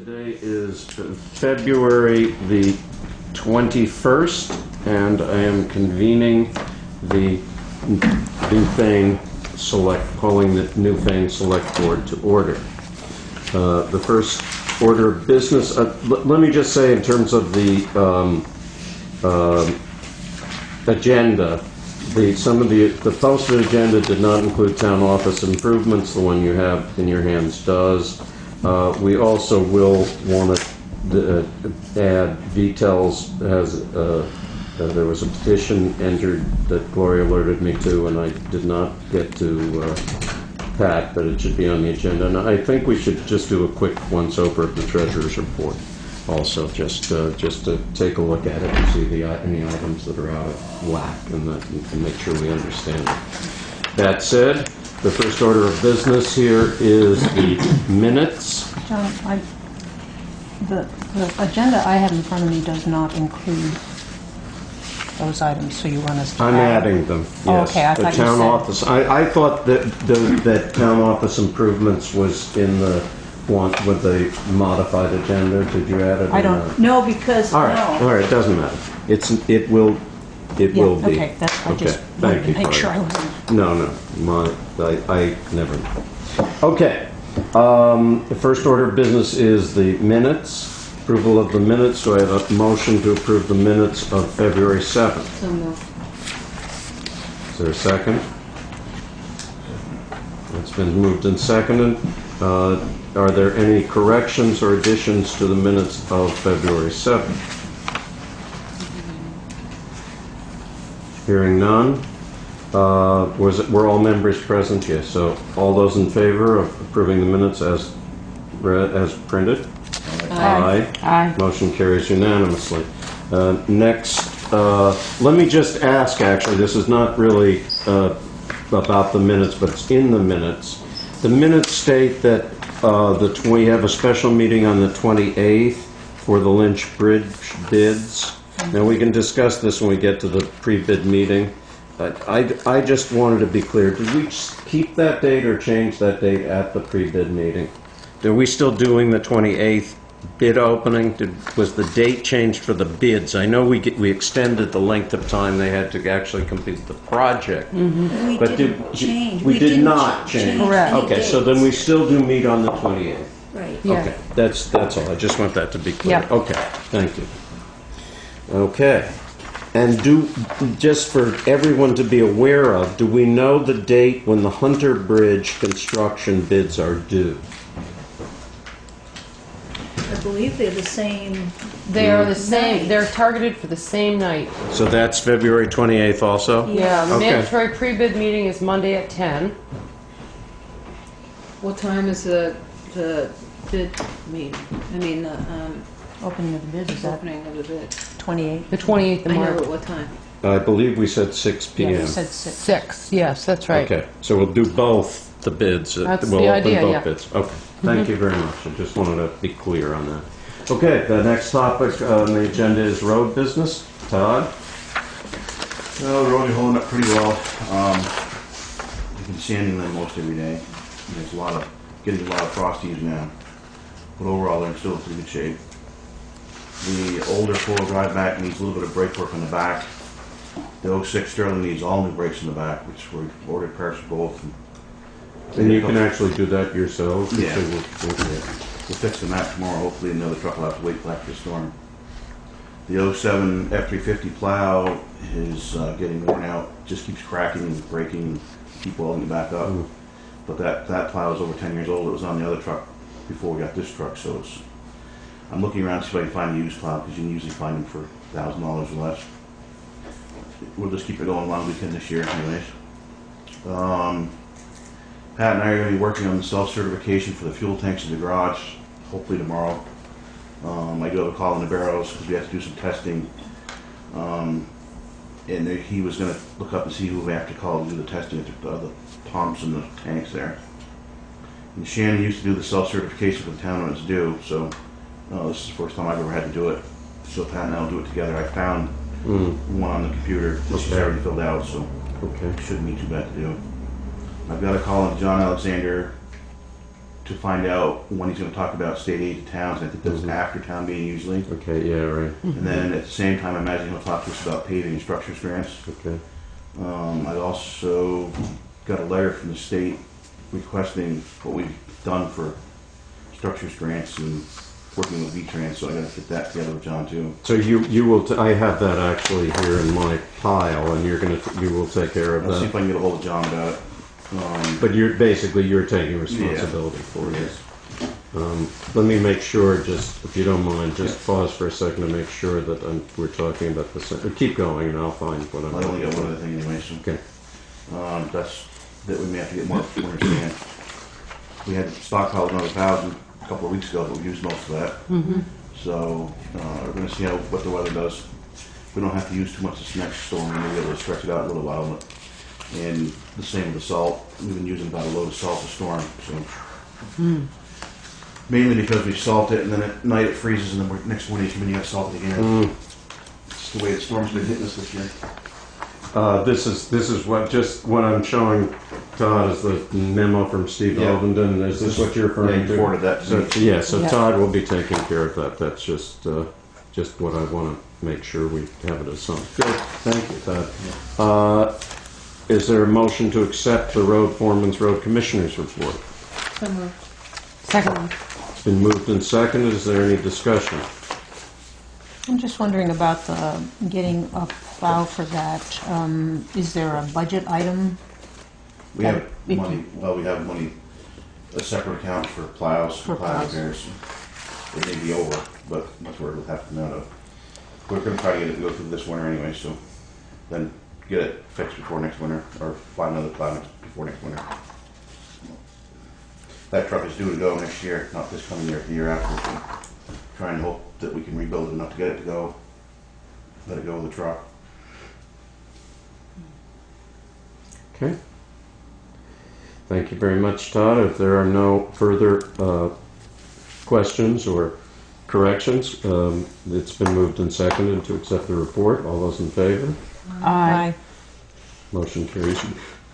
Today is February the 21st, and I am convening the calling the Newfane Selectboard to order. The first order of business, let me just say in terms of the agenda, the posted agenda did not include town office improvements. The one you have in your hands does. We also will want to add details as there was a petition entered that Gloria alerted me to, and I did not get to Pat, but it should be on the agenda. And I think we should just do a quick once-over of the treasurer's report also, just to take a look at it and see any items that are out of whack and make sure we understand it. That said, the first order of business here is the minutes. John, the agenda I have in front of me does not include those items, so you want us to I'm adding them, yes. Oh, okay, I the thought town you said... office. I thought that town office improvements was in the one with the modified agenda. Did you add it? I don't know because all right, no. all right, it doesn't matter. It will be. Okay, that's I okay. just Thank you. make sure I wasn't. No, I never. Okay. The first order of business is the minutes. Approval of the minutes. So I have a motion to approve the minutes of February 7th. So moved. Is there a second? It's been moved and seconded. Are there any corrections or additions to the minutes of February 7th? Hearing none. Were all members present? Yes. So all those in favor of approving the minutes as printed? Aye. Aye. Motion carries unanimously. Next, let me just ask, actually, this is not really about the minutes, but it's in the minutes. The minutes state that we have a special meeting on the 28th for the Lynch Bridge bids. Now, we can discuss this when we get to the pre-bid meeting. I just wanted to be clear. Did we keep that date or change that date at the pre-bid meeting? Are we still doing the 28th bid opening? Was the date changed for the bids? I know we extended the length of time they had to actually complete the project. Mm-hmm. We didn't change. We did not change. Correct. Okay, so then we still do meet on the 28th. Right. Yeah. Okay, that's all. I just want that to be clear. Yep. Okay, thank you. Okay, and just for everyone to be aware of, do we know the date when the Hunter Bridge construction bids are due? I believe they're the same. They are the same. Night. They're targeted for the same night. So that's February 28th also? Yeah, the Okay. mandatory pre-bid meeting is Monday at 10. What time is the bid meeting? I mean, the Opening of the bids is that opening of the bid. 28. The 28th I of know, March. but what time? I believe we said 6 Yeah, p.m. you said 6. 6, yes, that's right. Okay, so we'll do both the bids. That's We'll the open idea, both yeah. bids. Okay, thank you very much. I just wanted to be clear on that. Okay, the next topic on the agenda is road business. Todd? Well, the roads are holding up pretty well. We've been sanding them most every day. And there's getting a lot of frosties now. But overall, they're still in pretty good shape. The older four-wheel drive back needs a little bit of brake work on the back. The 06 Sterling needs all new brakes in the back, which we've ordered parts for both. And you can actually do that yourselves? Yeah. Okay. We'll fix the map tomorrow. Hopefully another truck will have to wait till after the storm. The 07 F350 plow is getting worn out. Just keeps cracking and breaking and keep welding it back up. But that plow is over 10 years old. It was on the other truck before we got this truck, so I'm looking around to see if I can find a used plow, because you can usually find them for $1,000 or less. We'll just keep it going long as we can this year anyways. Pat and I are going to be working on the self-certification for the fuel tanks in the garage, hopefully tomorrow. I do have a call in the barrels because we have to do some testing. And he was going to look up and see who we have to call to do the testing at the pumps and the tanks there. And Shannon used to do the self-certification for the town when it's due, so this is the first time I've ever had to do it. So Pat and I will do it together. I found one on the computer that she's already filled out, so it shouldn't be too bad to do. I've got a call on John Alexander to find out when he's gonna talk about state aid to towns. I think that's after town meeting usually. Okay, yeah, right, And then at the same time, I imagine he'll talk to us about paving and structures grants. okay. I also got a letter from the state requesting what we've done for structures grants and working with V-Trans, so I gotta get that together with John too. So you will, I have that actually here in my pile, and you will take care of I'll see that. if I can get a hold of John about it. But you're taking responsibility for this. Let me make sure, just, if you don't mind, just pause for a second to make sure that we're talking about the same. Keep going and I'll find what I'm I only looking got one for. other thing anyway, so. Okay. That we may have to get more winter sand. We had stockpiled another 1,000 a couple of weeks ago, but we used most of that. So, we're gonna see what the weather does. We don't have to use too much this next storm, we may be able to stretch it out a little while, but, and the same with the salt. We've been using about a load of salt a storm, so. Mainly because we salt it and then at night it freezes and then next morning you come in, you got salted again. It's the way the storm's been hitting us this year. This is what I'm showing Todd is the memo from Steve Yeah. Ovenden. Is this what you're Yeah, referring you to? forwarded that to So, me. yeah, so Yeah. Todd will be taking care of that. That's just what I want to make sure we have it as some. Good, thank you, Todd. Is there a motion to accept the road foreman's road commissioner's report? So moved. Second. It's been moved and seconded. Is there any discussion? I'm just wondering about the getting a plow for that. Is there a budget item? We have If money, well, we have money, a separate account for plows, For plow plows. repairs. It may be over, but that's where it'll have to come out of. We're gonna try to get it to go through this winter anyway, so then get it fixed before next winter, or find another plow before next winter. That truck is due to go next year, not this coming year, the year after, so try and hope that we can rebuild it enough to get it to go. Let it go with the truck. Okay. Thank you very much, Todd. If there are no further questions or corrections, it's been moved and seconded to accept the report. All those in favor? Aye. Motion carries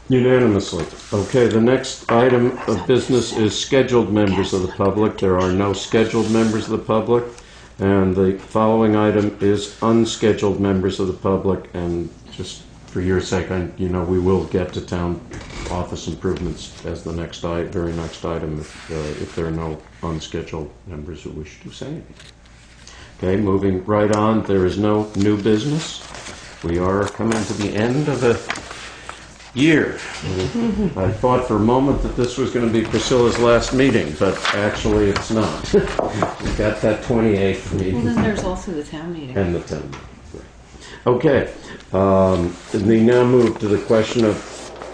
unanimously. Okay, the next item of business is scheduled members of the public. There are no scheduled members of the public. And the following item is unscheduled members of the public. And just for your sake, we will get to town office improvements as the very next item if there are no unscheduled members who wish to say anything. Okay, moving right on. There is no new business. We are coming to the end of the year. I thought for a moment that this was going to be Priscilla's last meeting, but actually it's not. We got that 28th Well, meeting then there's also the town meeting. and the 10th. Okay, we now move to the question of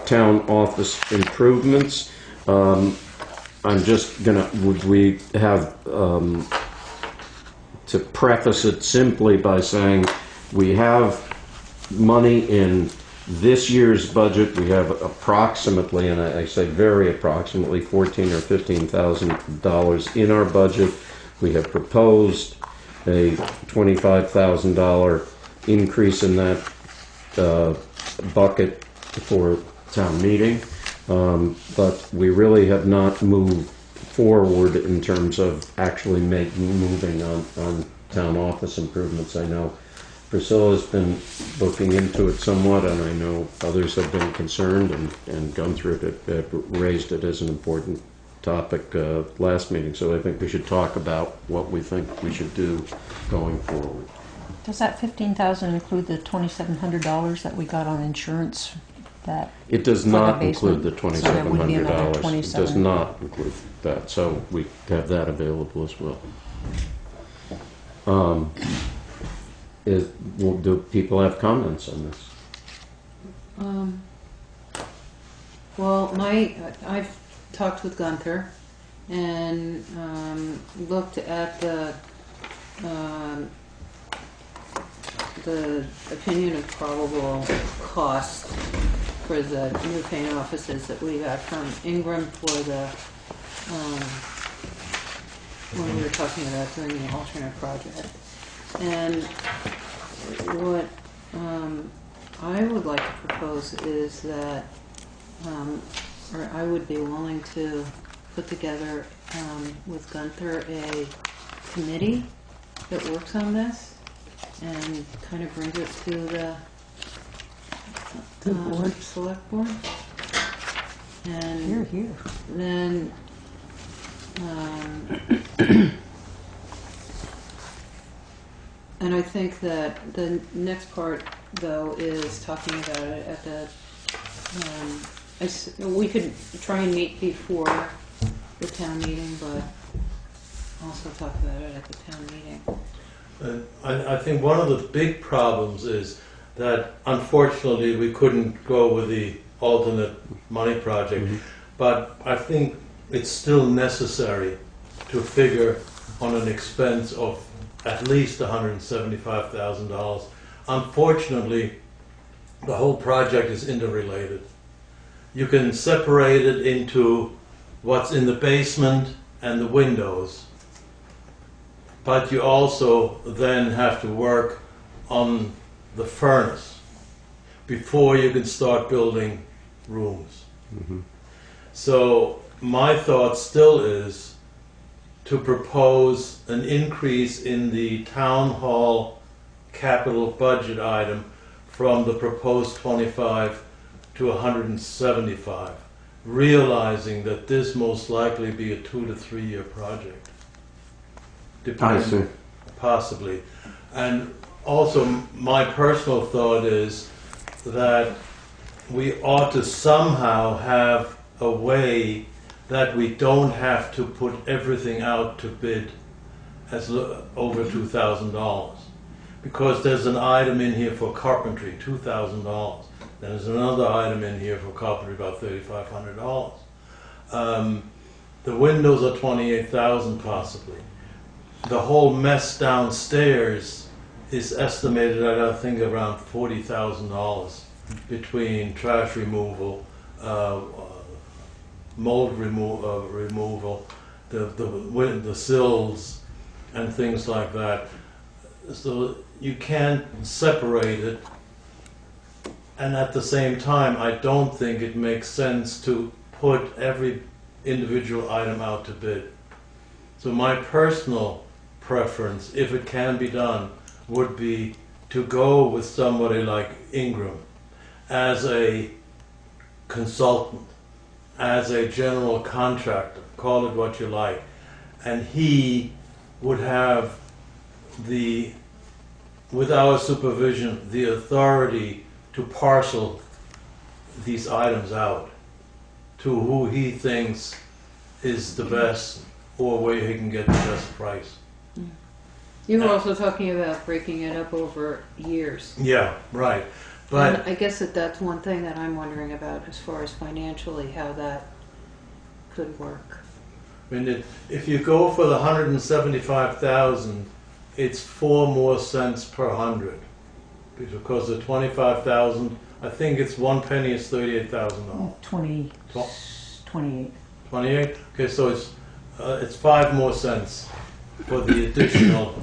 town office improvements. I'm just gonna, we have to preface it simply by saying we have money in this year's budget. We have approximately, and I say very approximately, $14,000 or $15,000 in our budget. We have proposed a $25,000 increase in that bucket for town meeting, but we really have not moved forward in terms of actually moving on town office improvements. I know Priscilla's been looking into it somewhat, and I know others have been concerned and gone through it, raised it as an important topic last meeting. So I think we should talk about what we think we should do going forward. Does that $15,000 include the $2,700 that we got on insurance? That It does For the not include the basement. So there would be another $2,700. It does $27. not include that, so we have that available as well. Do people have comments on this? Well, I've talked with Gunther and looked at the opinion of probable cost for the Newfane offices that we got from Ingram for the when we were talking about doing the alternate project. And what I would like to propose is that, or I would be willing to put together with Gunther a committee that works on this and kind of brings it to the board. select board. And Here. then and I think that the next part, though, is talking about it at the. We could try and meet before the town meeting, but also talk about it at the town meeting. I think one of the big problems is that unfortunately we couldn't go with the alternate money project, but I think it's still necessary to figure on an expense of at least $175,000. Unfortunately, the whole project is interrelated. You can separate it into what's in the basement and the windows, but you also then have to work on the furnace before you can start building rooms. So my thought still is to propose an increase in the town hall capital budget item from the proposed 25 to 175, realizing that this most likely be a 2 to 3 year project. I see. Possibly. And also my personal thought is that we ought to somehow have a way that we don't have to put everything out to bid as over $2,000. Because there's an item in here for carpentry, $2,000. There's another item in here for carpentry, about $3,500. The windows are $28,000 possibly. The whole mess downstairs is estimated at, I think, around $40,000 between trash removal, mold removal, the sills, and things like that. So you can't separate it. And at the same time, I don't think it makes sense to put every individual item out to bid. So my personal preference, if it can be done, would be to go with somebody like Ingram as a consultant, as a general contractor, call it what you like, and he would have with our supervision, the authority to parcel these items out to who he thinks is the best or where he can get the best price. You were also talking about breaking it up over years. Yeah, right. But And I guess that's one thing that I'm wondering about as far as financially how that could work. I mean, if you go for the 175,000, it's 4 more cents per 100. Because the 25,000, I think it's 1 penny is $38,000. 28. 28? Okay, so it's 5 more cents for the additional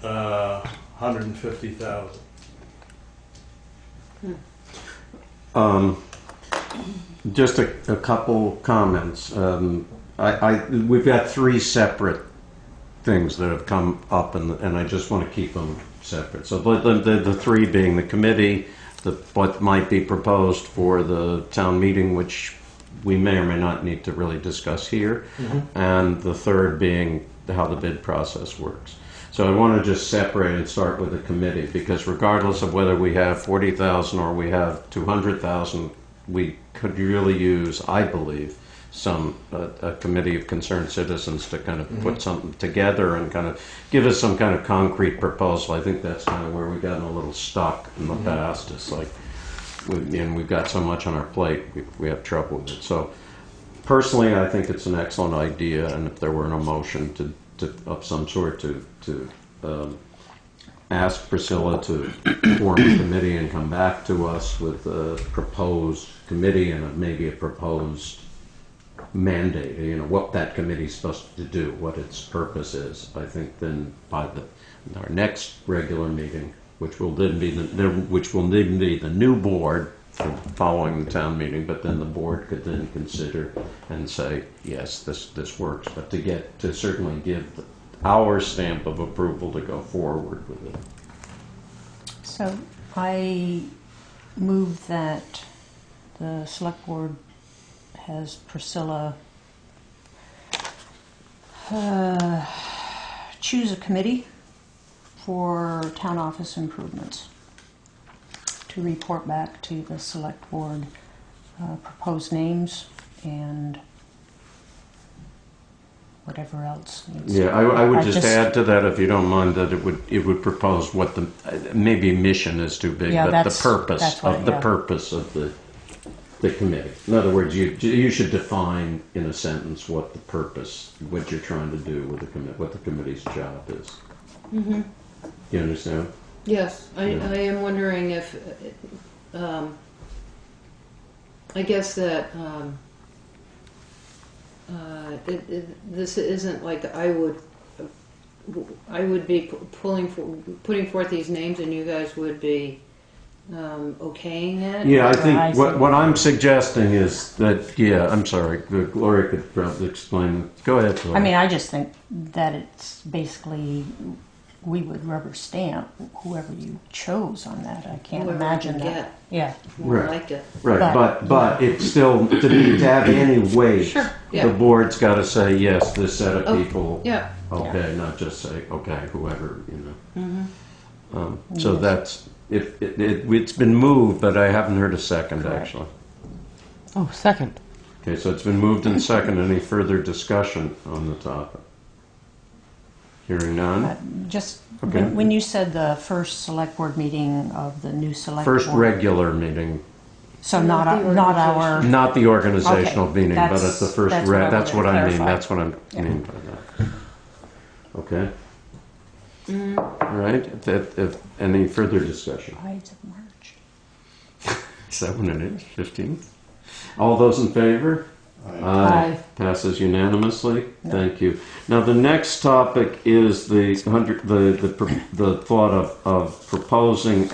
150,000. Just a couple comments. We've got 3 separate things that have come up, and I just want to keep them separate. So the 3 being the committee, what might be proposed for the town meeting, which we may or may not need to really discuss here, and the third being how the bid process works. So I want to just separate and start with the committee, because regardless of whether we have 40,000 or we have 200,000, we could really use, I believe, a committee of concerned citizens to kind of put something together and kind of give us some kind of concrete proposal. I think that's kind of where we've gotten a little stuck in the past. It's like, we've got so much on our plate, we have trouble with it. So personally, I think it's an excellent idea, and if there were an motion of some sort to ask Priscilla to form a committee and come back to us with a proposed committee and maybe a proposed mandate, what that committee is supposed to do, what its purpose is. I think then by our next regular meeting, which will then be the new board for following the town meeting, but then the board could then consider and say, yes, this works. But to certainly give our stamp of approval to go forward with it. So I move that the select board has Priscilla choose a committee for town office improvements to report back to the select board proposed names and whatever else. Yeah, I would just add to that, if you don't mind, that it would propose what the maybe mission is too big, Yeah, but the that's purpose what- of the yeah. purpose of the committee. In other words, you should define in a sentence what the purpose, what you're trying to do with the committee, what the committee's job is. Mm-hmm. You understand? Yes, I am wondering if, I guess that this isn't like I would be putting forth these names, and you guys would be okaying it. Yeah, I I think see. what I'm suggesting is that, yeah, I'm sorry, Gloria could probably explain. Go ahead, Gloria. I mean, I just think that it's basically, we would rubber stamp whoever you chose on that. I can't Whoever imagine can that. get. Yeah. More Right. liked it. Right, But- but it's still, to have any weight, Sure, yeah. the board's got to say, yes, this set of Oh, people, Yeah. okay, not just say, okay, whoever, you know. Mm-hmm. So that's, it's been moved, but I haven't heard a second, Correct. actually. Oh, second. Okay, so it's been moved and second. Any further discussion on the topic? Hearing none? Just, Okay. when you said the first select board meeting of the new select board. First regular meeting, So Not the not our, not the organizational Okay, meeting, but that's- it's the first, that's what I that's what wanted to I mean, clarify. that's what I Yeah. mean by that. Okay, Mm-hmm. all right, if any further discussion? Ides of March. Is that when it is, 15th? All those in favor? Aye. Passes unanimously. Thank you. Now, the next topic is the thought of proposing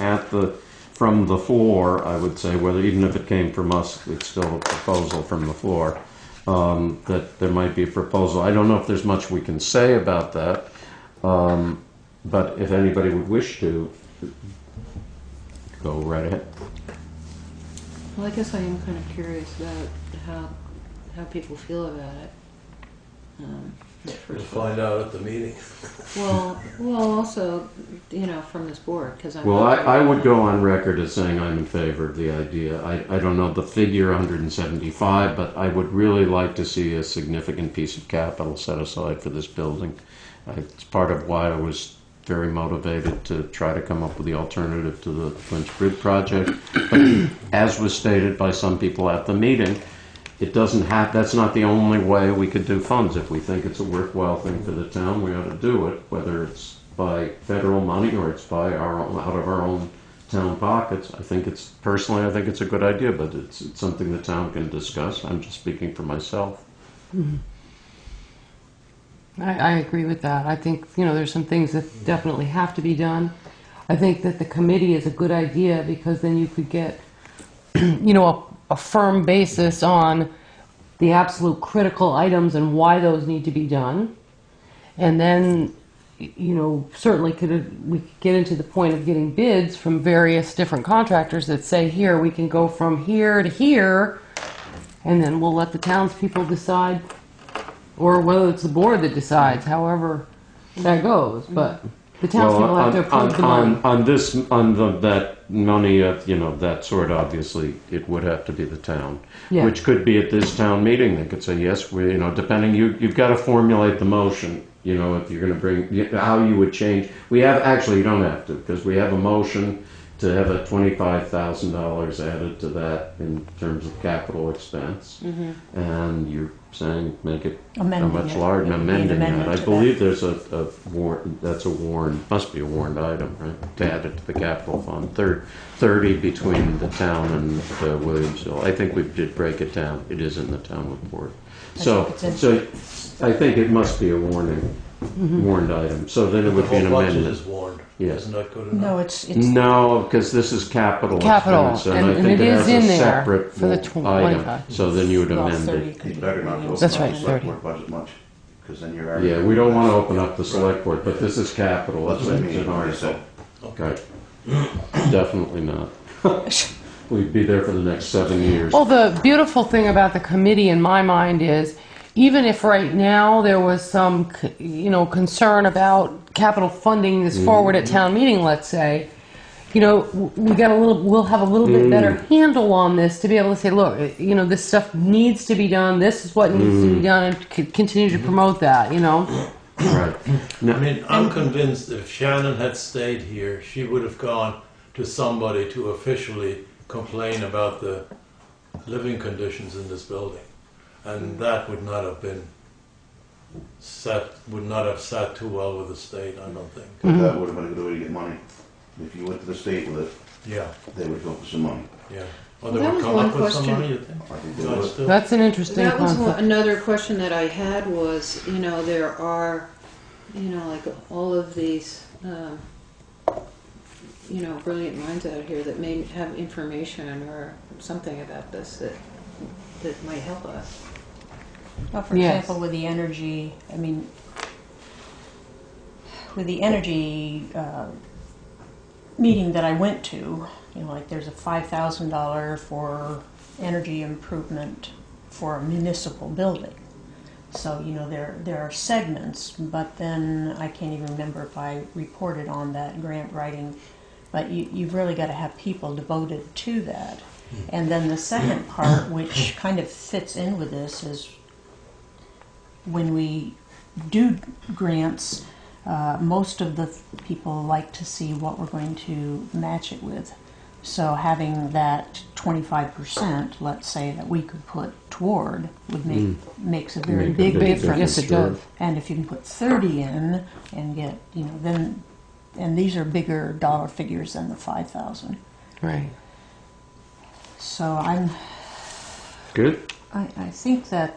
from the floor, I would say, whether even if it came from us, it's still a proposal from the floor, that there might be a proposal. I don't know if there's much we can say about that, but if anybody would wish to, go right ahead. Well, I guess I am kind of curious about how people feel about it. We'll First of find out at the meeting. all. Well, also, from this board, because I'm. Well, I would go on record as saying I'm in favor of the idea. I don't know the figure 175, but I would really like to see a significant piece of capital set aside for this building. It's part of why I was very motivated to try to come up with the alternative to the Lynch Bridge project. But as was stated by some people at the meeting, that's not the only way we could do funds. If we think it's a worthwhile thing for the town, we ought to do it, whether it's by federal money or it's by out of our own town pockets. Personally, I think it's a good idea, but it's something the town can discuss. I'm just speaking for myself. Mm-hmm. I agree with that. I think, there's some things that definitely have to be done. I think that the committee is a good idea because then you could get, a firm basis on the absolute critical items and why those need to be done. And then, certainly we could get into the point of getting bids from various different contractors that say, here, we can go from here to here, and then we'll let the townspeople decide, or whether it's the board that decides, however that goes. But the townspeople have to approve the money. On that money, that sort, obviously, it would have to be the town. Yeah. Which could be at this town meeting. They could say, yes, depending, you've got to formulate the motion, if you're going to bring, how you would change. You don't have to, because we have a motion to have a $25,000 added to that in terms of capital expense. Mm-hmm. And you're saying make it Amending much it. larger, It would be an amending that. amendment I to believe there's a warrant, must be a warrant item, right? To add it to the capital fund. 30 between the town and Williamsville. I think we did break it down. It is in the town report. So I think it must be a warning warned item. So then it would be an The whole budget amendment. is warned. Yes. Isn't that good enough? No, it's No, because this is capital Capital, expense, and- I and think it it is has in a there separate for the item. 25. So then you would well, amend 30 it. could You better not be- go over That's the right, select 30. board budget much, because then you're already. Yeah, we don't want to open up the select board, but this is capital. That's what I It's mean, an like I article. said. Okay. Definitely not. We'd be there for the next 7 years. Well, the beautiful thing about the committee in my mind is, even if right now there was some, concern about capital funding this forward at town meeting, let's say, we'll have a little bit better handle on this to be able to say, look, this stuff needs to be done. This is what needs to be done, and continue to promote that. Right. I mean, I'm convinced if Shannon had stayed here, she would have gone to somebody to officially complain about the living conditions in this building. And that would not have sat too well with the state, I don't think. That would have been a good way to get money. If you went to the state with it, Yeah, they would go for some money. yeah. Or Well, they that would was come one up with some question. money, you think? I think they God, would. still? That's an interesting That was concept. another question that I had was, there are, like all of these, brilliant minds out here that may have information or something about this that might help us. Well, for Yes. example, with the energy, with the energy meeting that I went to, there's a $5,000 for energy improvement for a municipal building. So, there are segments, but then I can't even remember if I reported on that grant writing, but you've really got to have people devoted to that. And then the second part, which kind of fits in with this, is when we do grants, most of the people like to see what we're going to match it with. So having that 25%, let's say, that we could put toward would makes a very Make a big big difference. Yes, it Sure. does. And if you can put 30 in and get, then, and these are bigger dollar figures than the 5,000. Right. So Good? I think that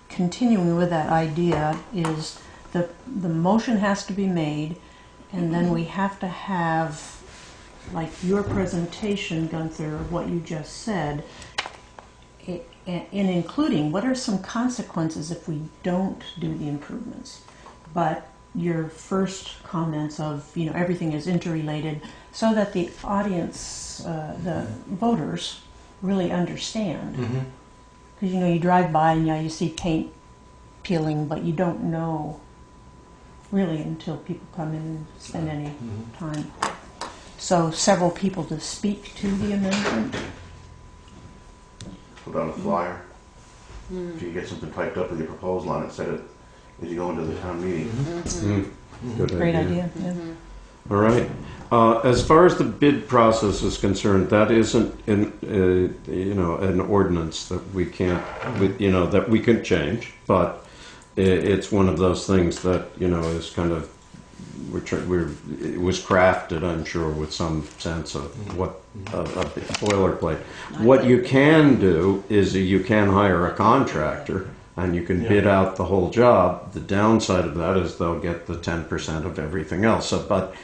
continuing with that idea is the motion has to be made, and then we have to have, like your presentation, Gunther, what you just said, in including what are some consequences if we don't do the improvements. But your first comments of, everything is interrelated, so that the audience, the voters, really understand. Because, you drive by and you see paint peeling, but you don't know really until people come in and spend any time. So several people to speak to the amendment. Put out a flyer. If you get something typed up with your proposal on it, set it as you go into the town meeting. Good Great idea. Yeah. All right. As far as the bid process is concerned, that isn't an ordinance that we can't, that we can change, but it's one of those things that is kind of it was crafted, I'm sure, with some sense of what a boilerplate. What you can do is you can hire a contractor and you can bid out the whole job. The downside of that is they'll get the 10% of everything else. So, but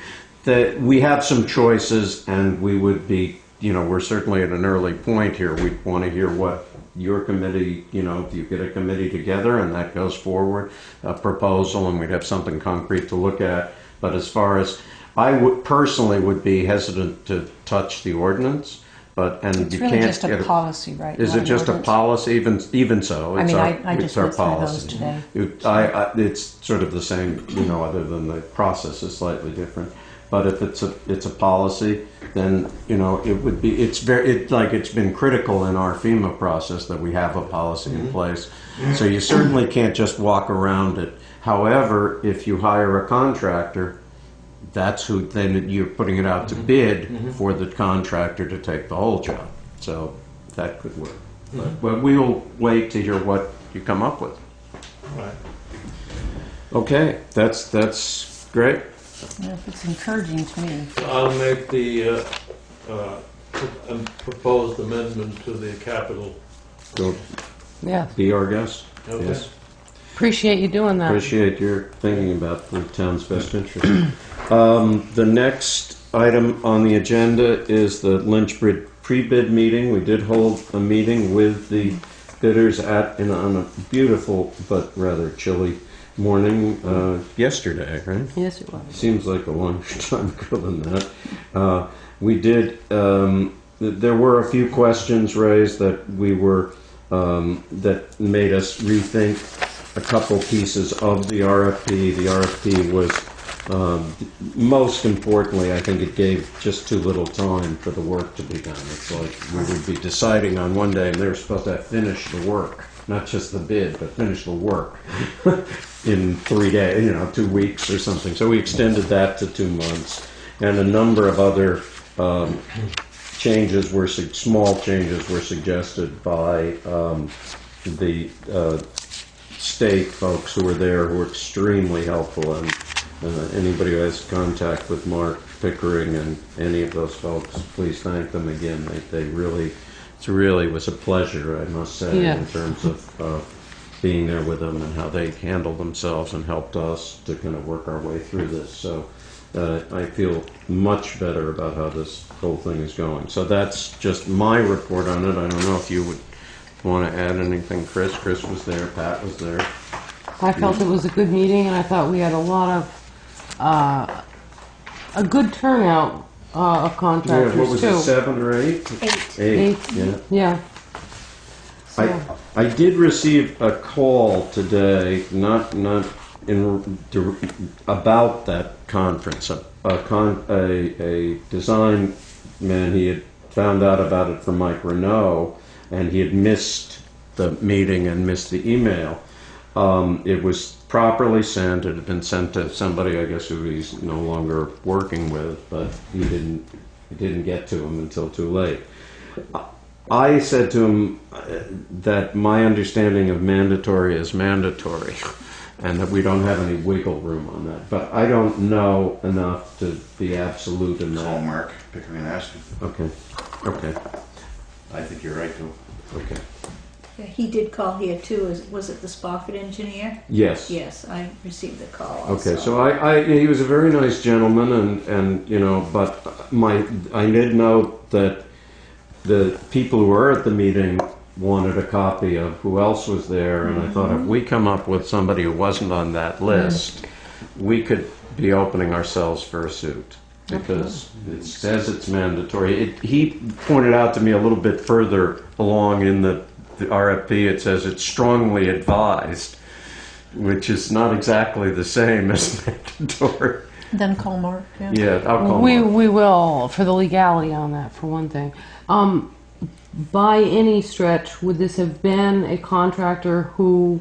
we have some choices, and we would be, we're certainly at an early point here. We'd want to hear what your committee, if you get a committee together and that goes forward, a proposal, and we'd have something concrete to look at. But as far as, I would personally would be hesitant to touch the ordinance, and It's you really can't just a get policy, right? Is not it an just a ordinance. policy? Even so, I it's mean, our, I just it's our went through those policy. today. It's sort of the same, other than the process is slightly different. But if it's a policy, then it would be. It's been critical in our FEMA process that we have a policy in place. So you certainly can't just walk around it. However, if you hire a contractor, that's who then you're putting it out to bid for the contractor to take the whole job. So that could work. But we'll wait to hear what you come up with. Right. Okay, that's great. Yeah, it's encouraging to me. I'll make the proposed amendment to the capital. Go Yes. be our guest. Okay. Yes. Appreciate you doing that. Appreciate your thinking about the town's best interest. The next item on the agenda is the Lynchbridge pre-bid meeting. We did hold a meeting with the bidders on a beautiful but rather chilly morning yesterday, right? Yes, it was. Seems like a long time ago than that. We did. There were a few questions raised that that made us rethink a couple pieces of the RFP. The RFP was, most importantly, I think it gave just too little time for the work to be done. It's like we would be deciding on one day, and they were supposed to finish the work, not just the bid, but finish the work in 3 days, 2 weeks or something. So we extended that to 2 months, and a number of other small changes were suggested by the state folks who were there, who were extremely helpful. And anybody who has contact with Mark Pickering and any of those folks, please thank them again. It really was a pleasure, I must say, Yeah. in terms of being there with them and how they handled themselves and helped us to kind of work our way through this. So I feel much better about how this whole thing is going. So that's just my report on it. I don't know if you would want to add anything, Chris. Chris was there. Pat was there. I felt it was a good meeting, and I thought we had a lot of a good turnout of contractors Yeah, what was too. it, 7 or 8? 8. 8, yeah. Yeah. So, I did receive a call today, not about that conference. A design man, he had found out about it from Mike Renault, and he had missed the meeting and missed the email. It was properly sent. It had been sent to somebody, I guess, who he's no longer working with, but it didn't get to him until too late. I said to him that my understanding of mandatory is mandatory, and that we don't have any wiggle room on that. But I don't know enough to be absolute in Call that. Mark Pickering and ask him. Okay. I think you're right, too. Okay. Yeah, he did call here too. Was it the Spofford engineer? Yes. Yes, I received the call. Okay, also. so he was a very nice gentleman, and but I did note that the people who were at the meeting wanted a copy of who else was there, and I thought if we come up with somebody who wasn't on that list, we could be opening ourselves for a suit, because it says it's mandatory. He pointed out to me a little bit further along in the RFP, it says it's strongly advised, which is not exactly the same as mandatory. Then call Mark. Yeah. Yeah, I'll call we Mark. we will, for the legality on that, for one thing. By any stretch, would this have been a contractor who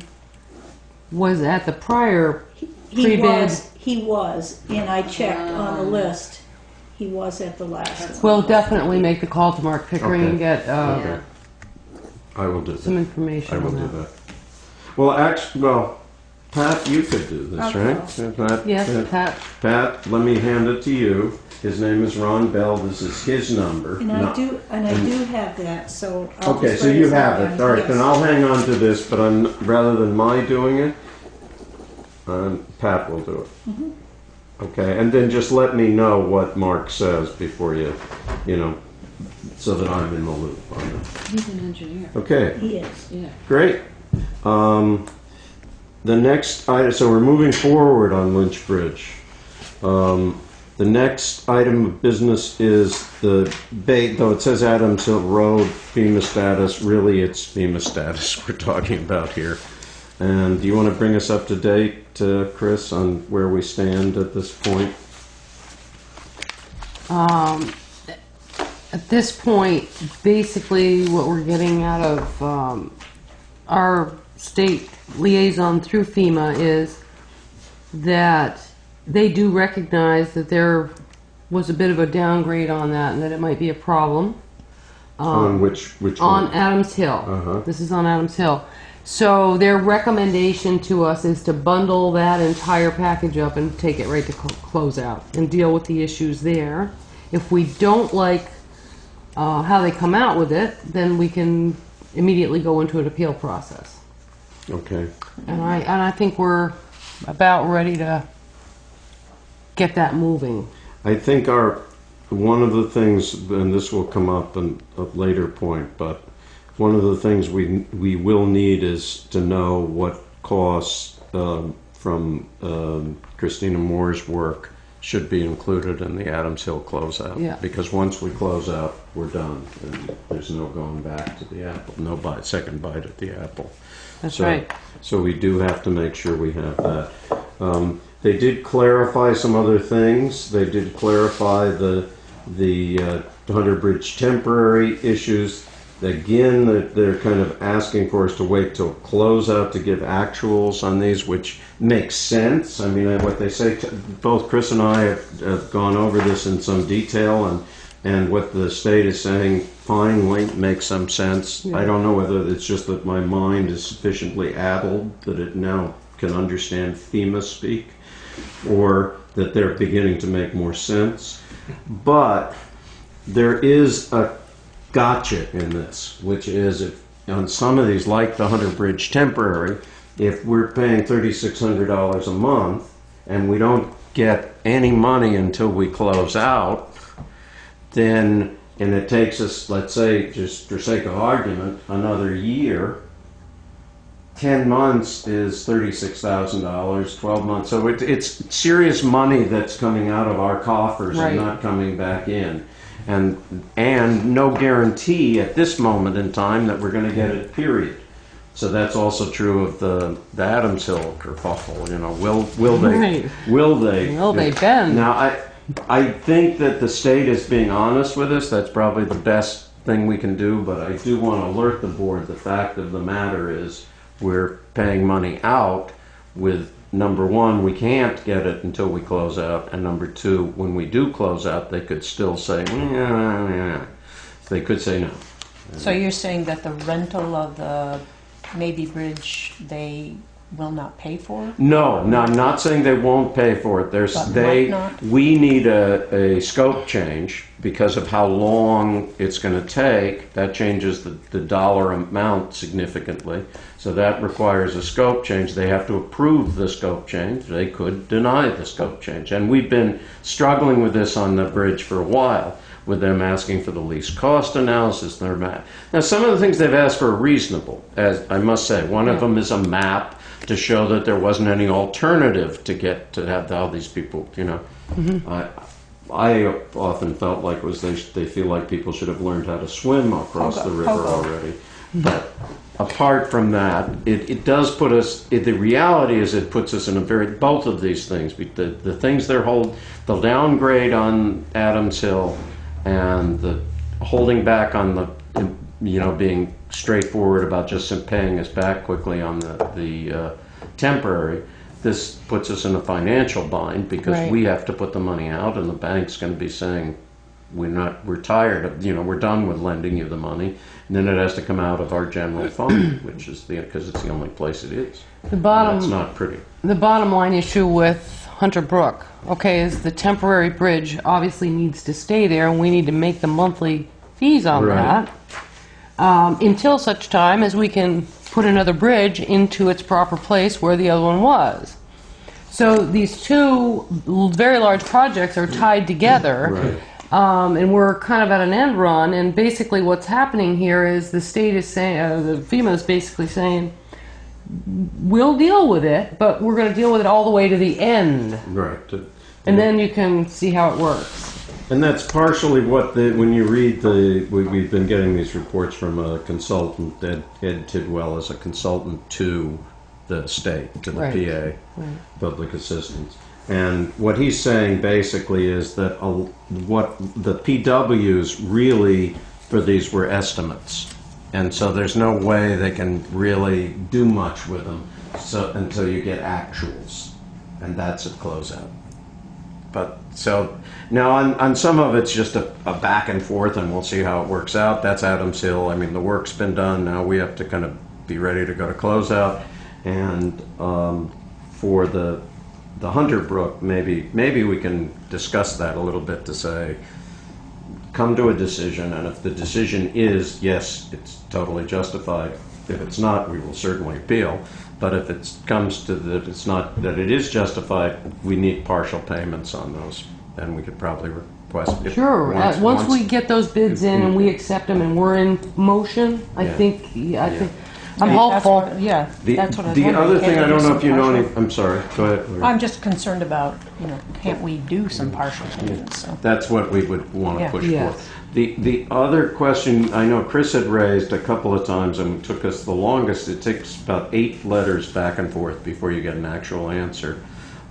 was at the prior pre-bid? He was, and I checked on the list. He was at the last one. We'll definitely make the call to Mark Pickering and get Okay. I will do some that. information I will on do that. that. Well, Pat, you could do this, I'll right? call. Pat, Yes, Pat. Pat, let me hand it to you. His name is Ron Bell. This is his number. And I do have that. So I'll Okay, just so write you his have number. it. All right, Yes. then I'll hang on to this, but rather than my doing it, Pat will do it. Okay, and then just let me know what Mark says before so that I'm in the loop on it. He's an engineer. Okay, He is. Yeah. great. The next item, so we're moving forward on Lynch Bridge. The next item of business is though it says Adams Hill Road FEMA status, really it's FEMA status we're talking about here. And do you want to bring us up to date, Chris, on where we stand at this point? At this point, basically what we're getting out of our state liaison through FEMA is that they do recognize that there was a bit of a downgrade on that and that it might be a problem. On which On one? Adams Hill. Uh-huh. This is on Adams Hill. So their recommendation to us is to bundle that entire package up and take it right to close out and deal with the issues there. If we don't like how they come out with it, then we can immediately go into an appeal process. Okay. And I think we're about ready to get that moving. I think one of the things, and this will come up in a later point, but one of the things we will need is to know what costs from Christina Moore's work should be included in the Adams Hill closeout. Yeah. Because once we close out, we're done, and there's no going back to the apple, no second bite at the apple. That's right. So we do have to make sure we have that. They did clarify some other things. They did clarify the Hunter Bridge temporary issues. Again, they're kind of asking for us to wait till closeout to give actuals on these, which makes sense. I mean, what they say, both Chris and I have gone over this in some detail, and what the state is saying finally makes some sense. Yeah. I don't know whether it's just that my mind is sufficiently addled that it now can understand FEMA speak, or that they're beginning to make more sense. But there is a gotcha in this, which is if on some of these, like the Hunter Bridge temporary, if we're paying $3,600 a month and we don't get any money until we close out, then, and it takes us, let's say, just for sake of argument, another year, 10 months is $36,000, 12 months. So it's serious money that's coming out of our coffers Right. and not coming back in. And no guarantee at this moment in time that we're going to get it, period. So that's also true of the Adams Hill kerfuffle. You know, will they Right. will they Will they bend? Now I think that the state is being honest with us. That's probably the best thing we can do. But I do want to alert the board. The fact of the matter is we're paying money out with. Number one, we can't get it until we close out, and number two, when we do close out, they could still say, they could say no. So you're saying that the rental of the Maybe Bridge, they will not pay for? No, I'm not saying they won't pay for it. But might not? We need a scope change because of how long it's going to take. That changes the dollar amount significantly. So that requires a scope change. They have to approve the scope change. They could deny the scope change. And we've been struggling with this on the bridge for a while, with them asking for the least cost analysis. Now, some of the things they've asked for are reasonable, as I must say. One of them is a map to show that there wasn't any alternative to have all these people, you know. I often felt like it was they feel like people should have learned how to swim across the river already. But apart from that, it does put us, the reality is it puts us in a both of these things, the things the downgrade on Adams Hill and the holding back on the, being straightforward about just paying us back quickly on the temporary. This puts us in a financial bind because Right. we have to put the money out, and the bank's going to be saying, we're tired of, we're done with lending you the money, and then it has to come out of our general fund, which is because it's the only place it is. That's not pretty. The bottom line issue with Hunter Brook, okay, is the temporary bridge obviously needs to stay there, and we need to make the monthly fees on Right. that until such time as we can put another bridge into its proper place where the other one was. So these two very large projects are tied together. Right. And we're kind of at an end run, and basically what's happening here is the state is saying, the FEMA is basically saying, we'll deal with it, but we're going to deal with it all the way to the end. Right. And then you can see how it works. And that's partially what when you read we've been getting these reports from a consultant, Ed Tidwell is a consultant to the state, to the Right. PA, Right. Public Assistance. And what he's saying basically is that what the PWs really for these were estimates. And so there's no way they can really do much with them until you get actuals. And that's a closeout. But so now on some of it's just a back and forth, and we'll see how it works out. That's Adams Hill. I mean, the work's been done. Now we have to kind of be ready to go to closeout. And for the Hunter Brook, maybe we can discuss that a little bit to say, come to a decision, and if the decision is yes, it's totally justified, If it's not, we will certainly appeal. But if it comes to that it's not, that it is justified, we need partial payments on those, then we could probably request. If Sure. Once we get those bids in and we accept them and we're in motion, I Yeah. think, I think, I'm That's hopeful. what- Yeah, The, that's what I was the wondering. other Can't thing, we I don't do know some if you know any, partial- I'm sorry, go ahead. I'm just concerned about, can't we do some partial payments, so. That's what we would want to Yeah. push Yes. for. The other question I know Chris had raised a couple of times and took us the longest, it takes about 8 letters back and forth before you get an actual answer.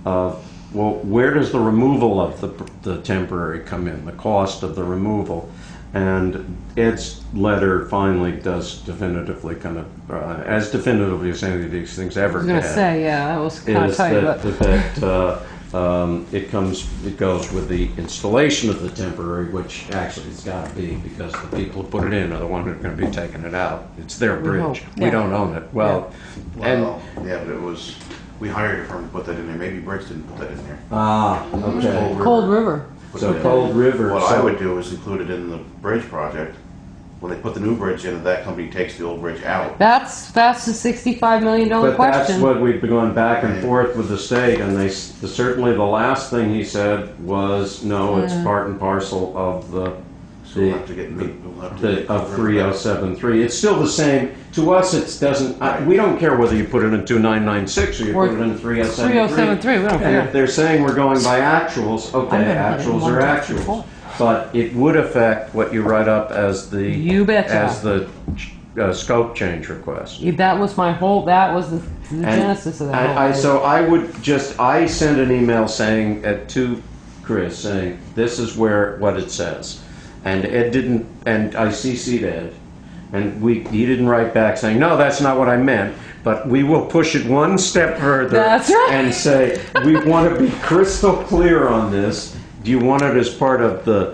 Well, where does the removal of the temporary come in, the cost of the removal? And Ed's letter finally does definitively kind of, as definitively as any of these things ever I was going to did, say, yeah, that was kind of is tight, that, but it goes with the installation of the temporary, which actually it's got to be because the people who put it in are the ones who are going to be taking it out. It's their We hope. bridge. We Yeah. don't own it. Well, and Well, yeah, but it was, we hired a firm to put that in there. Maybe Briggs didn't put that in there. okay. Cold River. So Cold River. What so- I would do is include it in the bridge project. When they put the new bridge in, that company takes the old bridge out. That's the $65 million But that's question. what we've been going back and forth with the state, and certainly the last thing he said was, no, it's part and parcel of So we'll have to get, we'll have to get of 3073. It's still the same. To us, it doesn't, we don't care whether you put it in 2996 or you Or put it in 3073. 3073, we don't And care. if they're saying we're going by actuals, okay, I'm gonna put it in actuals are 1224. actuals. But it would affect what you write up as the You betcha. as the scope change request. That was that was the genesis of that. whole thing. So I sent an email saying to Chris saying this is what it says, and Ed didn't, and I CC'd Ed, and he didn't write back saying no, that's not what I meant. But we will push it one step further That's right. and say we want to be crystal clear on this. Do you want it as part of the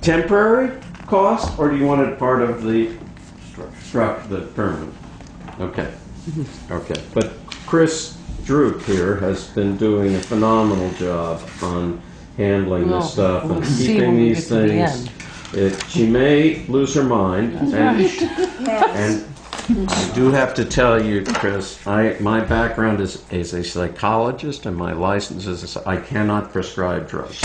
temporary cost, or do you want it part of the the permanent? Okay. Okay. But Chris Droop here has been doing a phenomenal job on handling Well, this stuff we'll and see keeping when we these get to the things. end. She may lose her mind, and I do have to tell you, Chris, my background is a psychologist, and my license is I cannot prescribe drugs.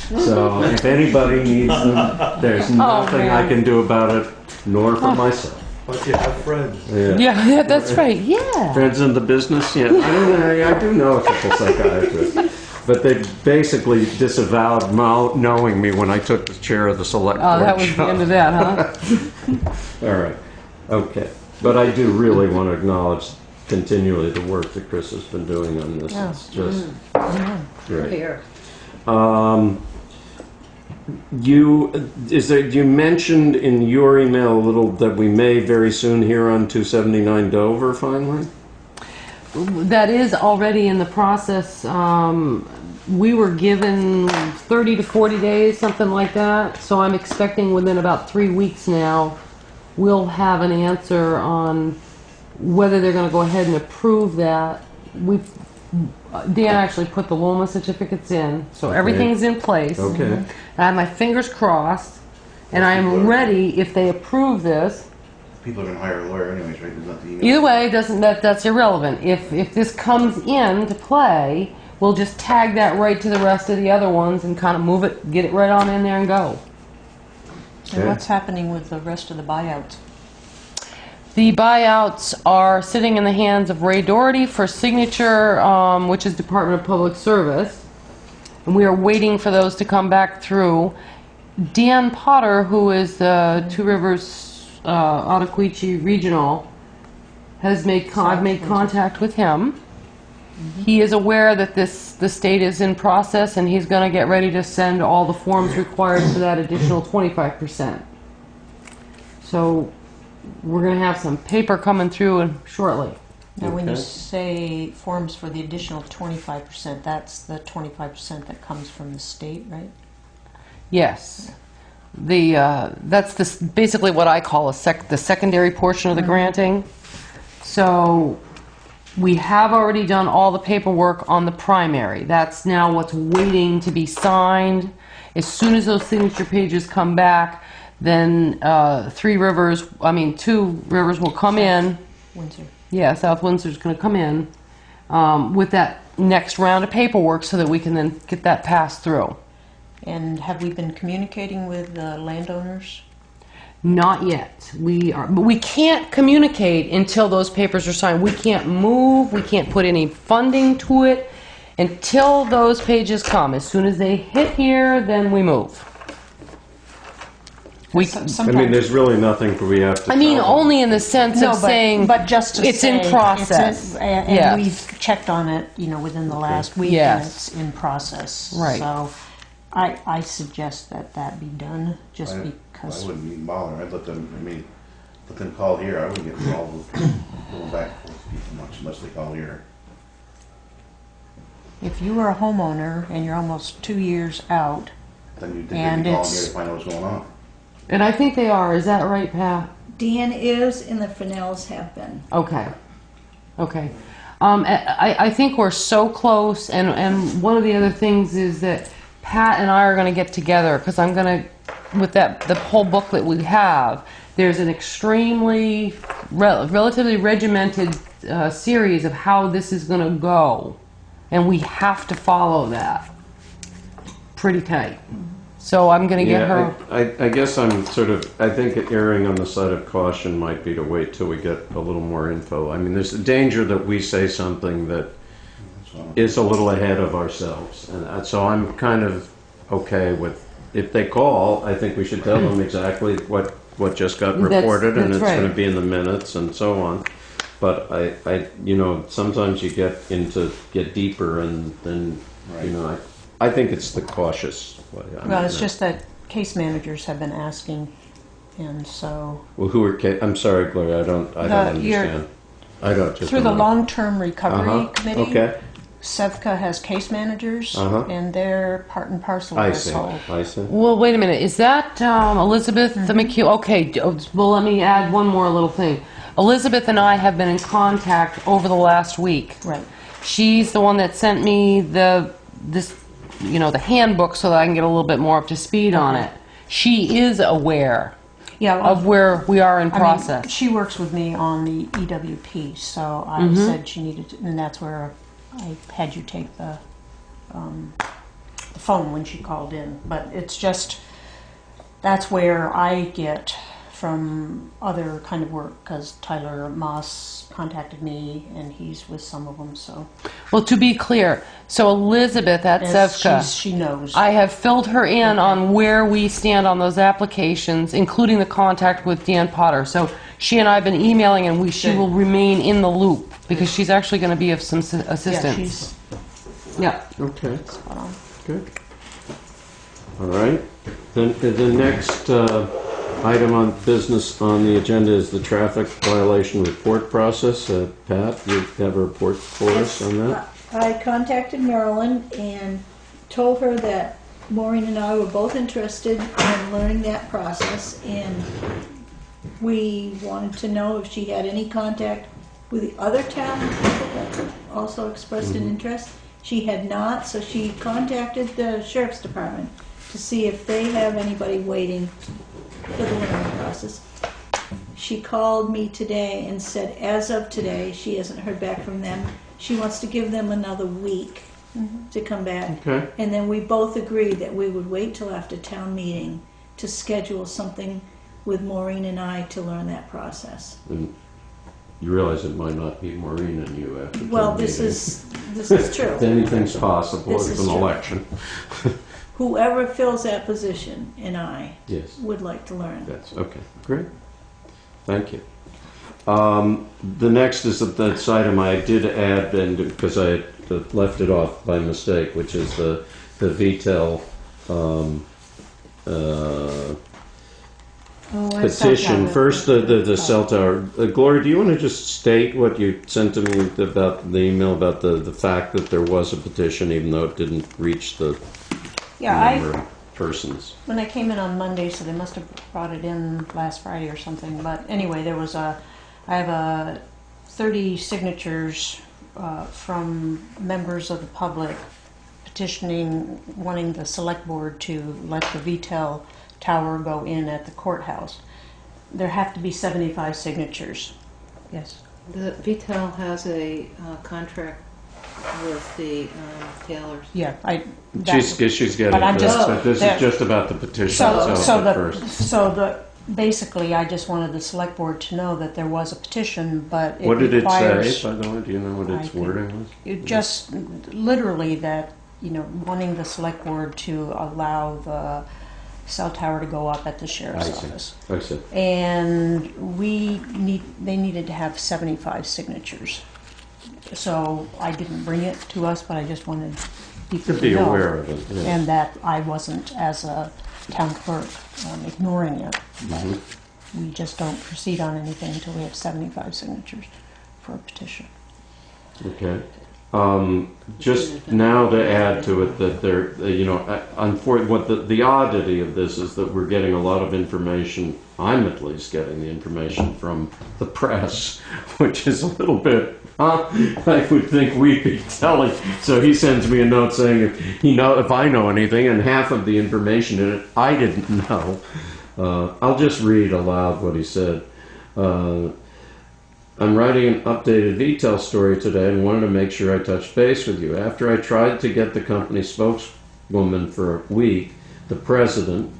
So if anybody needs them, there's nothing I man. can do about it, nor for myself. But you have friends. Yeah, that's right. Yeah. Friends in the business, yeah. I do know a couple psychiatrists, but they basically disavowed knowing me when I took the chair of the select board. Oh, that was the end of that, huh? All right, okay. But I do really want to acknowledge continually the work that Chris has been doing on this. Yeah. It's just great. Here. You mentioned in your email a little that we may very soon hear on 279 Dover finally? That is already in the process. We were given 30 to 40 days, something like that. So I'm expecting within about 3 weeks now, we'll have an answer on whether they're going to go ahead and approve that. Dan actually put the LOMA certificates in, so everything's in place. Okay. I have my fingers crossed, and I am ready if they approve this. People are going to hire a lawyer anyways, right? There's not the email. Either way, it doesn't that's irrelevant. If this comes into play, we'll just tag that right to the rest of the other ones and kind of move it, get it right on in there and go. And what's happening with the rest of the buyouts? The buyouts are sitting in the hands of Ray Doherty for signature, which is Department of Public Service, and we are waiting for those to come back through. Dan Potter, who is the Two Rivers Ottaquechee Regional, I've made contact with him. He is aware that the state is in process, and he's going to get ready to send all the forms required for that additional 25%. So we're going to have some paper coming through shortly. Now, when you Okay. say forms for the additional 25%, that's the 25% that comes from the state, right? Yes. That's basically what I call the secondary portion of the granting. So we have already done all the paperwork on the primary. That's now what's waiting to be signed. As soon as those signature pages come back, then Two Rivers will come in Windsor. Yeah, South Windsor's going to come in with that next round of paperwork so that we can then get that passed through. And have we been communicating with the landowners? Not yet. But we can't communicate until those papers are signed. We can't move. We can't put any funding to it until those pages come. As soon as they hit here, then we move. We. I mean, there's really nothing we have to I mean, tell them. only in the sense of saying but just to it's say in process. and Yes. we've checked on it, within the last week, Yes. and it's in process. Right. So I suggest that be done, just I because. wouldn't even bother. I'd let them call here. I wouldn't get involved with going back and forth much unless they call here. If you were a homeowner and you're almost 2 years out, Then you'd And be calling it's- here to find out what's going on. And I think they are. Is that right, Pat? Dan is, and the Fennells have been. Okay. Okay. I think we're so close, and one of the other things is that Pat and I are going to get together because I'm going to, with the whole booklet we have, there's an extremely, relatively regimented series of how this is going to go, and we have to follow that pretty tight. So I'm going to get her. I guess I'm I think erring on the side of caution might be to wait till we get a little more info. I mean, there's a danger that we say something that is a little ahead of ourselves. And so I'm kind of okay with, if they call, I think we should tell them exactly what just got reported, and that's it's right. going to be in the minutes and so on. But I sometimes you get deeper and then, Right. I think it's the cautious way. well, it's just that case managers have been asking, and so Well, who are? I'm sorry, Gloria. I don't understand. I don't just through the don't know. long-term recovery Uh-huh. committee, Okay, SEVCA has case managers, Uh-huh. and they're part and parcel I of this see. whole. I see. Well, wait a minute. Is that Elizabeth McHugh? Okay. Well, let me add one more little thing. Elizabeth and I have been in contact over the last week. Right. She's the one that sent me the handbook so that I can get a little bit more up to speed on it. She is aware Yeah. of where we are in I mean, process. she works with me on the EWP, so I said she needed to, and that's where I had you take the phone when she called in. But it's just, that's where I get from other kind of work, because Tyler Moss contacted me, and he's with some of them, so. Well, to be clear, so Elizabeth at SEVCA, She knows. I have filled her in on where we stand on those applications, including the contact with Dan Potter. So she and I have been emailing, and she will remain in the loop because she's actually going to be of some yeah, assistance. she's Yeah. Okay. spot on. Good. All right. Then the next item on business on the agenda is the traffic violation report process. Pat, you have a report for us on that? I contacted Marilyn and told her that Maureen and I were both interested in learning that process, and we wanted to know if she had any contact with the other town people that also expressed an interest. She had not, so she contacted the sheriff's department to see if they have anybody waiting for the learning process. She called me today and said as of today she hasn't heard back from them. She wants to give them another week to come back. Okay. And then we both agreed that we would wait till after town meeting to schedule something with Maureen and I to learn that process. And you realize it might not be Maureen and you after Well, town this meeting. is true. Anything's possible. This It's is an true. election. Whoever fills that position and I Yes. would like to learn. That's okay. Great. Thank you. The next is this item I did add, and because I had left it off by mistake, which is the VTEL petition. First, the cell tower. Gloria, do you want to just state what you sent to me about the email about the fact that there was a petition, even though it didn't reach the number of persons? When I came in on Monday, so they must have brought it in last Friday or something. But anyway, I have 30 signatures from members of the public petitioning, wanting the select board to let the VTEL tower go in at the courthouse. There have to be 75 signatures. Yes. The VTEL has a contract with the Taylors. Yeah, She's getting But I'm this, just- but this there- is just about the petition so, itself so at first. basically, I just wanted the select board to know that there was a petition, but it What did it requires. say, by the way? Do you know what its I can- wording was? It just literally that, wanting the select board to allow the cell tower to go up at the sheriff's office. I see. And they needed to have 75 signatures. So I didn't bring it to us, but I just wanted people To to be know. aware of it, yeah. And that I wasn't, as a town clerk, ignoring it. Mhm. We just don't proceed on anything until we have 75 signatures for a petition. Okay. Just now to add to it that the oddity of this is that we're getting a lot of information, I'm at least getting the information from the press, which is a little bit, I would think we'd be telling. So he sends me a note saying if I know anything, and half of the information in it I didn't know. I'll just read aloud what he said. I'm writing an updated VTEL story today and wanted to make sure I touched base with you. After I tried to get the company spokeswoman for a week, the president,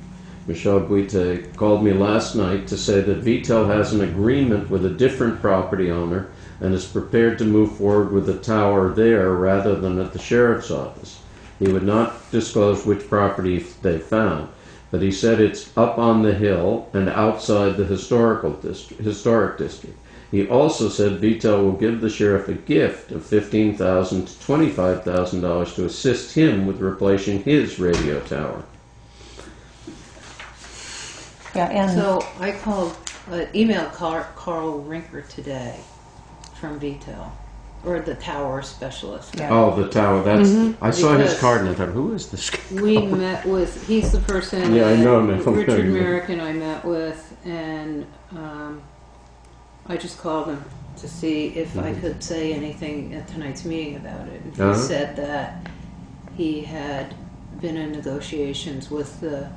Michel Guite, called me last night to say that VTEL has an agreement with a different property owner and is prepared to move forward with the tower there rather than at the sheriff's office. He would not disclose which property they found, but he said it's up on the hill and outside the historic district. He also said VTEL will give the sheriff a gift of $15,000 to $25,000 to assist him with replacing his radio tower. Yeah, and So I emailed Carl Rinker today from VTEL, or the tower specialist. yeah. Oh, the tower. That's I saw his Because- card and I thought, who is this guy? We met with, he's the person Yeah, I that know now. Richard Merrick and I met with, and I just called him to see if I could say anything at tonight's meeting about it. And he Uh-huh. said that he had been in negotiations with the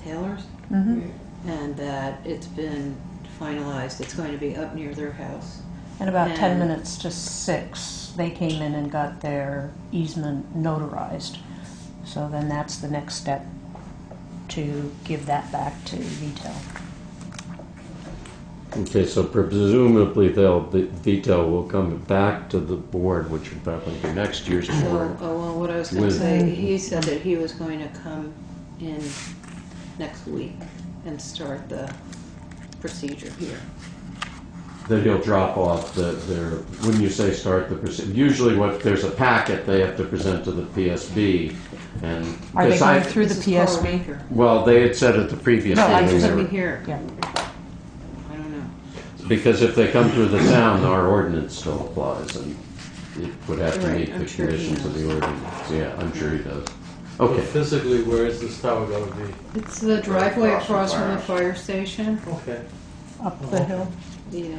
Taylors, and that it's been finalized. It's going to be up near their house. And about 10 And- minutes to 6, they came in and got their easement notarized. So then that's the next step, to give that back to VTEL. Okay, so presumably VTEL will come back to the board, which would probably be next year's So, board. well, what I was going to With- say, he said that he was going to come in next week and start the procedure here. That he'll drop off their, wouldn't you say start the procedure? Usually there's a packet they have to present to the PSB, and Are they because going through the This is Carl PSB? Rinker. well, they had said at the previous No, I meeting, He's they going to were- be here. Yeah. I don't know. because if they come through the town, our ordinance still applies, and it would have to Right, meet I'm the sure he conditions of the knows. ordinance. Yeah, I'm sure he does. So Okay. physically, where is this tower going to be? It's the driveway Across across from from the the fire station. Okay. Up the hill. Yeah.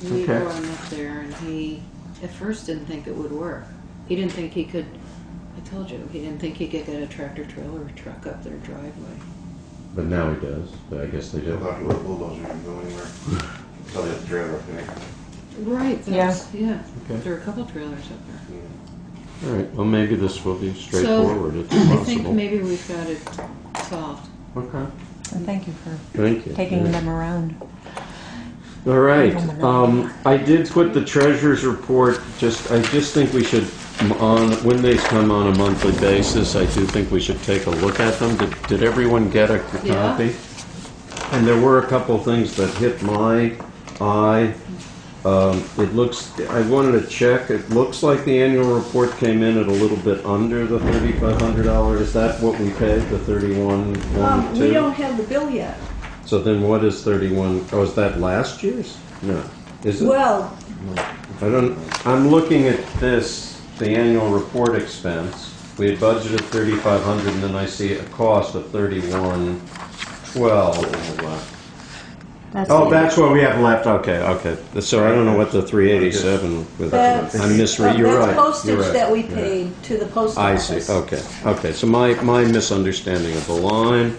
We Okay. brought him up there, and he at first didn't think it would work. He didn't think he could. I told you, he didn't think he could get a tractor trailer or truck up their driveway. But now he does. But I guess they They'll do. have to let bulldozers can go anywhere. Tell you the trailer up there. Right. Yeah. Yeah. Okay. There are a couple trailers up there. All right. Well, maybe this will be straightforward. It's I think possible. maybe we've got it solved. Okay. And thank you for Thank you. taking Yeah. them around. All right. I did put the treasurer's report. I just think we should when they come on a monthly basis. I do think we should take a look at them. Did everyone get a Yeah. copy? And there were a couple things that hit my eye. I wanted to check. It looks like the annual report came in at a little bit under the $3,500. Is that what we paid? The 31,112? We don't have the bill yet. So then what is 31? Oh, is that last year's? No. Is it? Well, I'm looking at this, the annual report expense. We had budgeted 3,500 and then I see a cost of 31,12. That's Oh, it. that's what we have left. Okay. So I don't know what the 387 was. that's, I misread. You're that's right. postage You're right. that we Yeah. paid to the post I office. see. Okay. So my misunderstanding of the line.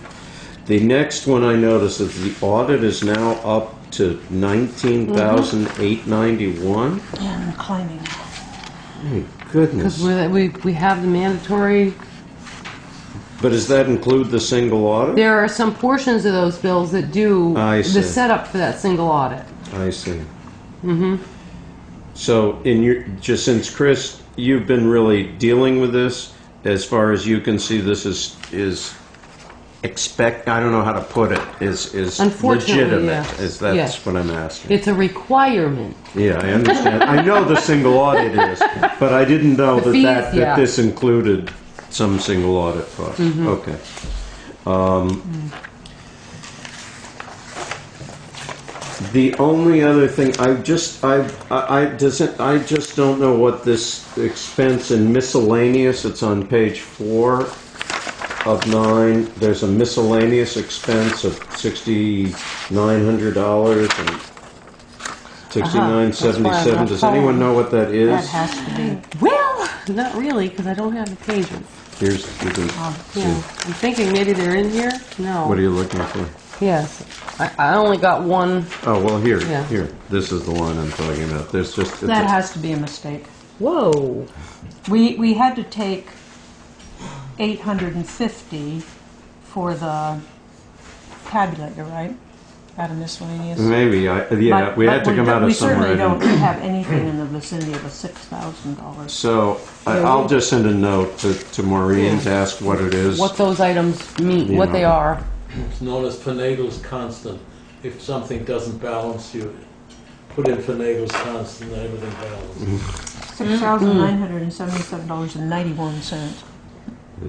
The next one I noticed is the audit is now up to 19,891? And climbing. My goodness. Because we have the mandatory. But does that include the single audit? There are some portions of those bills that do I see. the setup for that single audit. I see. So, just since Chris, you've been really dealing with this, as far as you can see, this is I don't know how to put it, is Unfortunately, legitimate. yes. That's Yes. what I'm asking. It's a requirement. Yeah, I understand. I know the single audit is, but I didn't know The fees, that yeah. this included some single audit costs. Okay. The only other thing, I just don't know what this expense in miscellaneous, it's on page 4 of 9. There's a miscellaneous expense of $6,900 and $69.77. Does anyone know what that is? That has to be. Well, not really, because I don't have the pages. Here's, you can see. Yeah, I'm thinking maybe they're in here. No. What are you looking for? Yes, I only got one. Oh, well, here. Yeah. This is the one I'm talking about. There's just... it's That a- has to be a mistake. Whoa. We had to take 850 for the tabulator, right? Out of miscellaneous. Maybe, But- we had but to come out of We somewhere. certainly I don't didn't- have anything in the vicinity of a $6,000. So, I'll just send a note to Maureen to ask what it is. What those items mean, what they are. It's known as Finagle's constant. If something doesn't balance, you put in Finagle's constant and everything balances. $6,977.91.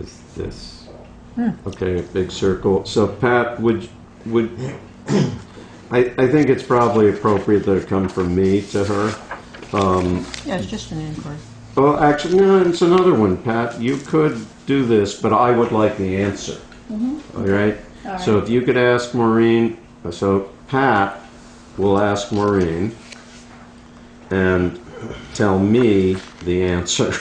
Is this? Okay, a big circle. So, Pat, would I think it's probably appropriate that it come from me to her. Yeah, it's just an inquiry. Well, actually, no, it's another one, Pat. You could do this, but I would like the answer. All right? So if you could ask Maureen, so Pat will ask Maureen and tell me the answer.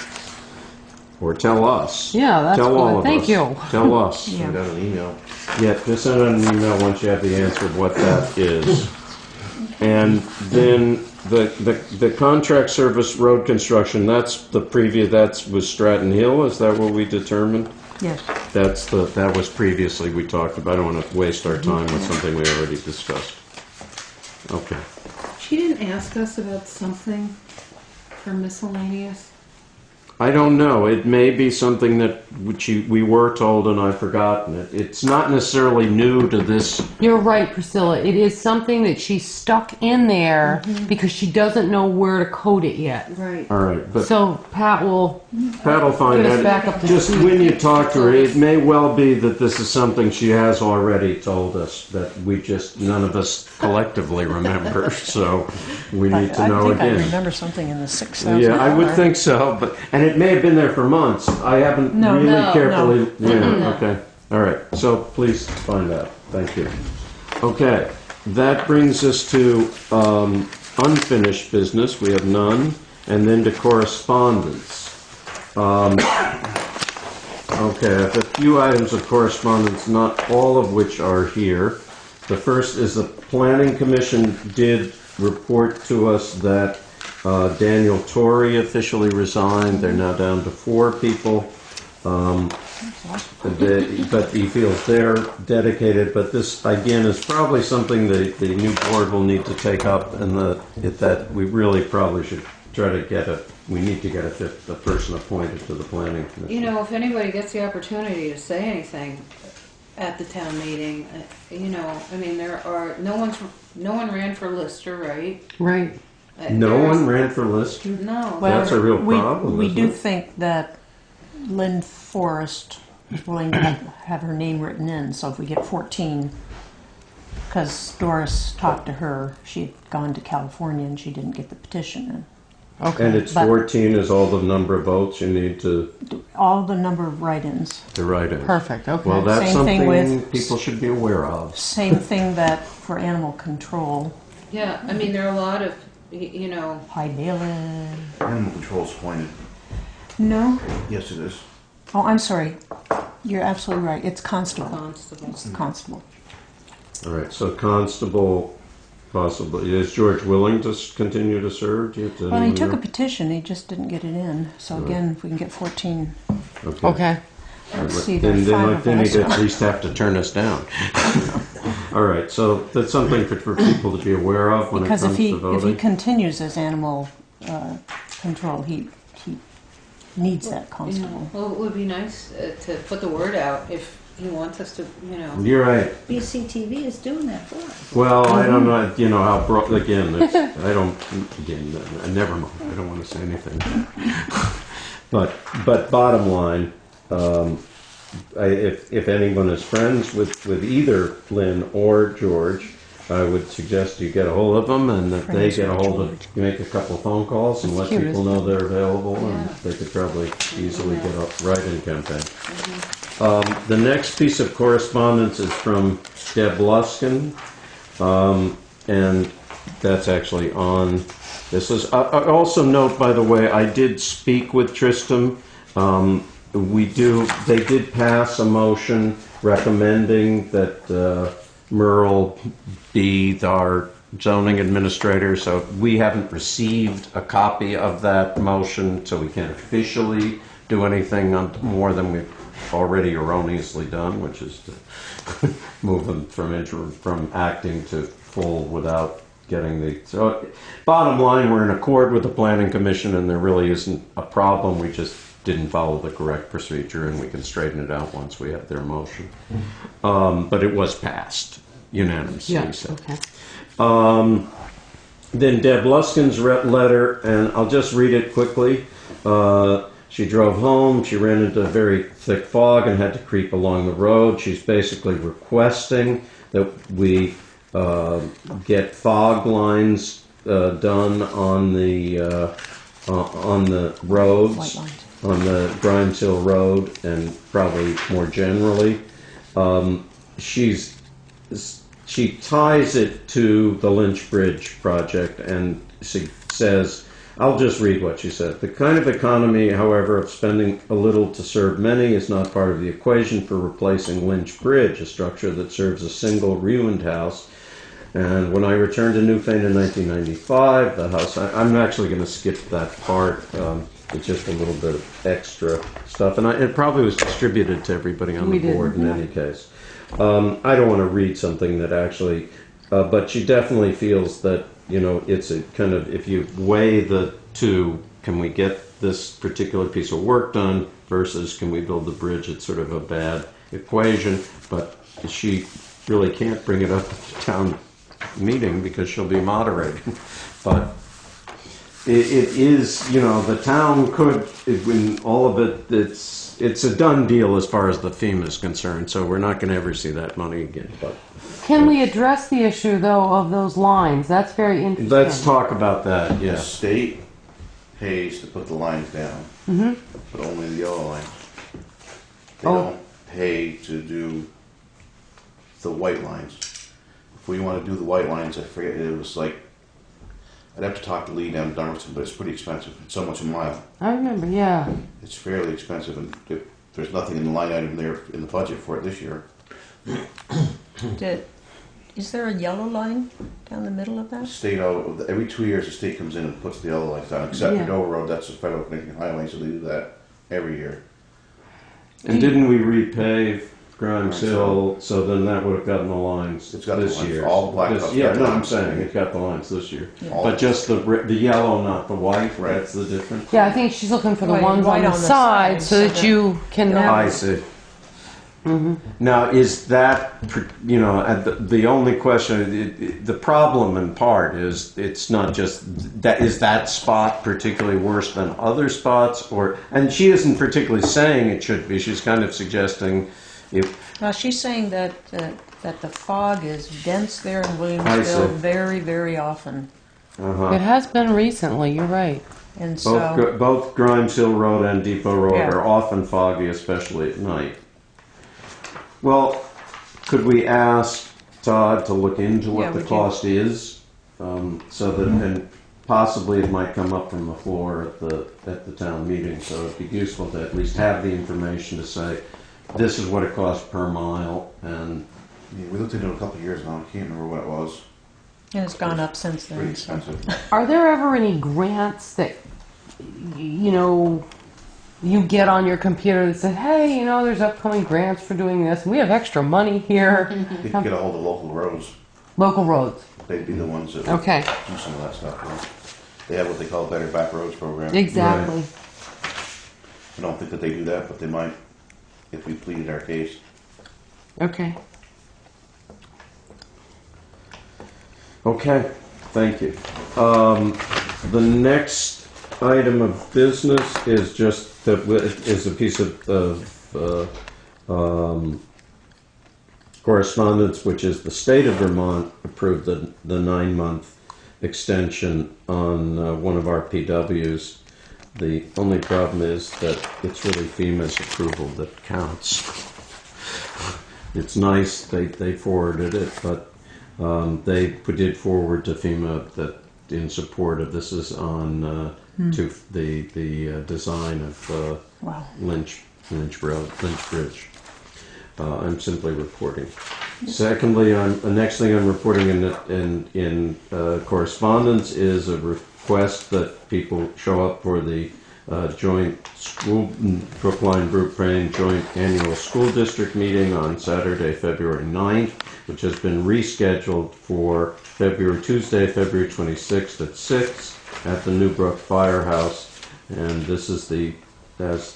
Or tell us. Yeah, that's Tell good. all of Thank us. you. Tell us. Yeah. Send out an email. Yeah, just send out an email once you have the answer of what that is. And then the contract service road construction, that was Stratton Hill, is that what we determined? Yes. That was previously we talked about. I don't want to waste our time with something we already discussed. Okay. She didn't ask us about something for miscellaneous? I don't know. It may be something that we were told and I've forgotten it. It's not necessarily new to this. You're right, Priscilla. It is something that she stuck in there because she doesn't know where to code it yet. Right. All right, but So Pat will find get us out. back up to Just speed. when you talk to her, it may well be that this is something she has already told us that none of us collectively remember. So we need to know I think I again. remember something in the $6,000. Yeah, I would think so, and it may have been there for months. I haven't really No, carefully. no. Yeah, okay. All right. So please find out. Thank you. Okay, that brings us to unfinished business. We have none, and then to correspondence. Okay, I have a few items of correspondence, not all of which are here. The first is the Planning Commission did report to us that Daniel Torrey officially resigned. They're now down to 4 people. But he feels they're dedicated. But this, again, is probably something the new board will need to take up, and that we really probably should try to we need to get a person appointed to the Planning Commission. You know, if anybody gets the opportunity to say anything at the town meeting, I mean, no one ran for Lister, right? Right. No one ran for Lister? No. Well, That's a real problem, We isn't do it? think that Lynn Forrest is willing to have her name written in, so if we get 14, because Doris talked to her, she'd gone to California and she didn't get the petition in. Okay. And it's But- 14 is all the number of votes you need to All the number of write-ins. write in. Perfect. Okay. Well, that's Same thing something with- people should be aware of. Same thing that for animal control, Yeah, I mean, there are a lot of, High Bailey. Animal control's appointed. No? Yes, it is. Oh, I'm sorry. You're absolutely right. It's constable. constables. It's constable. All right, so constable Possibly. Is George willing to continue to serve? Do you, does Well, he anyone took a know? petition, he just didn't get it in. So again, if we can get 14, Okay. let's see, there are Then I 5 think of he'd at us. least have to turn us down. All right, so that's something for people to be aware of when Because it comes if to he voting. continues as animal control, he needs that Yeah. constable. Well, it would be nice to put the word out if he wants us to, you know. You're right. BCTV is doing that for us. Well, I don't know, you know, how broad, again, I don't, again, never mind, I don't want to say anything. But bottom line, if anyone is friends with either Lynn or George, I would suggest you get a hold of them and that they Friends get a with hold of, George. you make a couple of phone calls and let That's cute, people isn't know they're available and Yeah. they could probably easily Yeah. get a write-in campaign. The next piece of correspondence is from Deb Luskin, and that's actually on. This is. I also note, by the way, I did speak with Tristram. They did pass a motion recommending that Merle be our zoning administrator. So we haven't received a copy of that motion, so we can't officially do anything on more than we've already erroneously done, which is to move them from acting to full without getting the. So, bottom line, we're in accord with the Planning Commission, and there really isn't a problem. We just didn't follow the correct procedure, and we can straighten it out once we have their motion. But it was passed unanimously. Yeah, So. okay. Then Deb Luskin's letter, and I'll just read it quickly. She drove home, she ran into a very thick fog and had to creep along the road. She's basically requesting that we get fog lines done on the roads, White lines. on the Grimes Hill Road, and probably more generally. She ties it to the Lynch Bridge project, and she says, I'll just read what she said. The kind of economy, however, of spending a little to serve many is not part of the equation for replacing Lynch Bridge, a structure that serves a single ruined house. And when I returned to Newfane in 1995, the house, I'm actually going to skip that part. It's just a little bit of extra stuff. And it probably was distributed to everybody on We the did, board in yeah. any case. I don't want to read something that actually, but she definitely feels that, you know, it's a kind of, if you weigh the two, can we get this particular piece of work done versus can we build the bridge? It's sort of a bad equation, but she really can't bring it up at the town meeting because she'll be moderating. But it is, you know, the town could, when all of it, it's a done deal as far as the FEMA is concerned, so we're not going to ever see that money again. But Can we address the issue, though, of those lines? That's very interesting. let's talk about that, The yes. state pays to put the lines down, but only the yellow lines. They Oh. don't pay to do the white lines. If we want to do the white lines, I forget, it was like, I'd have to talk to Lee down in Dumbarton, but it's pretty expensive. It's so much a mile. I remember, yeah. It's fairly expensive, and there's nothing in the line item there in the budget for it this year. Is there a yellow line down the middle of that? State, every 2 years, the state comes in and puts the yellow lines down, except Yeah. for Dover Road, that's a federal Canadian highway, so they do that every year. And didn't we repave Grimes Grimes Hill, so then that would have gotten the lines It's got the this lines, year. all the blacktops Yeah, got the no, I'm lines. saying, it got the lines this year. All- But just the yellow, not the white, Right. that's the difference? Yeah, I think she's looking for the Right, ones right on the on the side side, so so that that- you can Yeah. I now. see. Now, is that, you know, the only question, the problem in part is it's not just, that is that spot particularly worse than other spots? Or, and she isn't particularly saying it should be, she's kind of suggesting if, Well, she's saying that the fog is dense there in I Williamsville see. very, very often. It has been recently, you're right. And so, both Grimes Hill Road and Depot Road Yeah. are often foggy, especially at night. Well, could we ask Todd to look into what Yeah, the would you? cost is, so that, and possibly it might come up from the floor at the town meeting, so it'd be useful to at least have the information to say, this is what it costs per mile, and Yeah, we looked into it a couple of years ago, I can't remember what it was. And it's gone up since Pretty then. So. expensive. Are there ever any grants that, you know, you get on your computer that said, hey, you know, there's upcoming grants for doing this, and we have extra money here? You can get a hold of local roads. Local roads. They'd be the ones that Okay. do some of that stuff. Yeah. They have what they call a Better Back Roads program. Exactly. I don't think that they do that, but they might if we pleaded our case. Okay. Okay, thank you. The next item of business is just that is a piece of correspondence, which is the state of Vermont approved the 9-month extension on one of our PWs. The only problem is that it's really FEMA's approval that counts. It's nice they forwarded it, but they did forward to FEMA that in support of this is on to the design of Wow. Lynch Bridge. I'm simply reporting. Secondly, the next thing I'm reporting in correspondence is a request that people show up for the joint school Brookline Brookbrain joint annual school district meeting on Saturday, February 9th, which has been rescheduled for Tuesday, February 26th at 6 at the Newbrook Firehouse. And this is as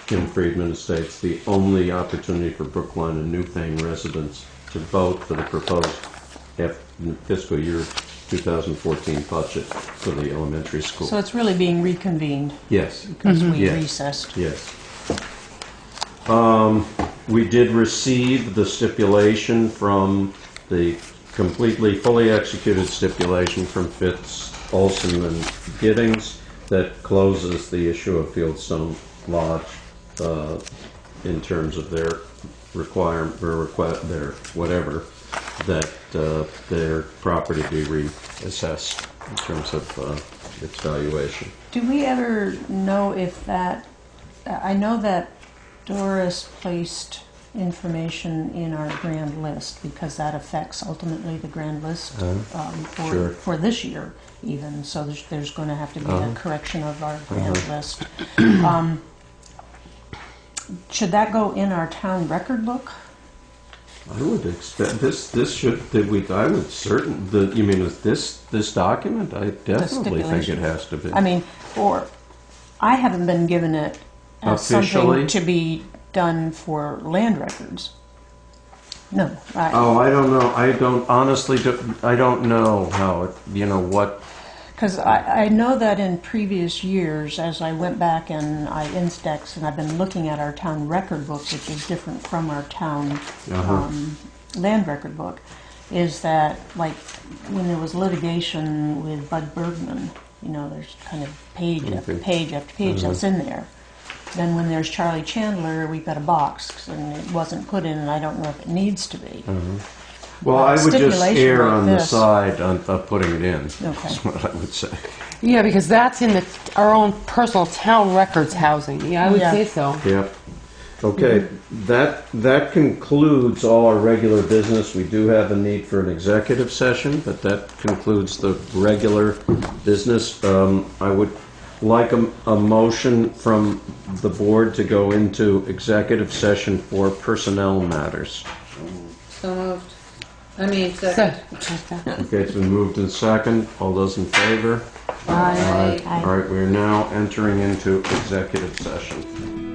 Kim Friedman states, the only opportunity for Brookline and Newfane residents to vote for the proposed fiscal year 2014 budget for the elementary school. So it's really being reconvened Yes. because we Yes. recessed. Yes. We did receive the stipulation from the fully executed stipulation from Fitz, Olson, and Giddings that closes the issue of Fieldstone Lodge in terms of their their whatever, that their property be reassessed in terms of its valuation. Do we ever know if that? I know that Doris placed information in our grand list because that affects ultimately the grand list Sure. for this year even. So there's going to have to be a correction of our grand list. Should that go in our town record book? I would expect this should I would you mean with this document? I definitely think it stipulation. has to be. I mean, I haven't been given it as Officially? something to be done for land records. No. I don't know. I don't know how what. Because I know that in previous years, as I went back and I indexed, and I've been looking at our town record book, which is different from our town land record book, is that like when there was litigation with Bud Bergman, there's kind of page after page after page that's in there. Then when there's Charlie Chandler, we've got a box, and it wasn't put in, and I don't know if it needs to be. Well, I would just Stipulation err like on the this. side of putting it in. Okay. That's what I would say. Yeah, because that's in our own personal town records housing. Yeah, I would Yeah. say so. Yep. Okay, that concludes all our regular business. We do have a need for an executive session, but that concludes the regular business. I would like a motion from the board to go into executive session for personnel matters. So moved. Second. Okay, it's been moved and second. All those in favor? Aye. All right, we're now entering into executive session.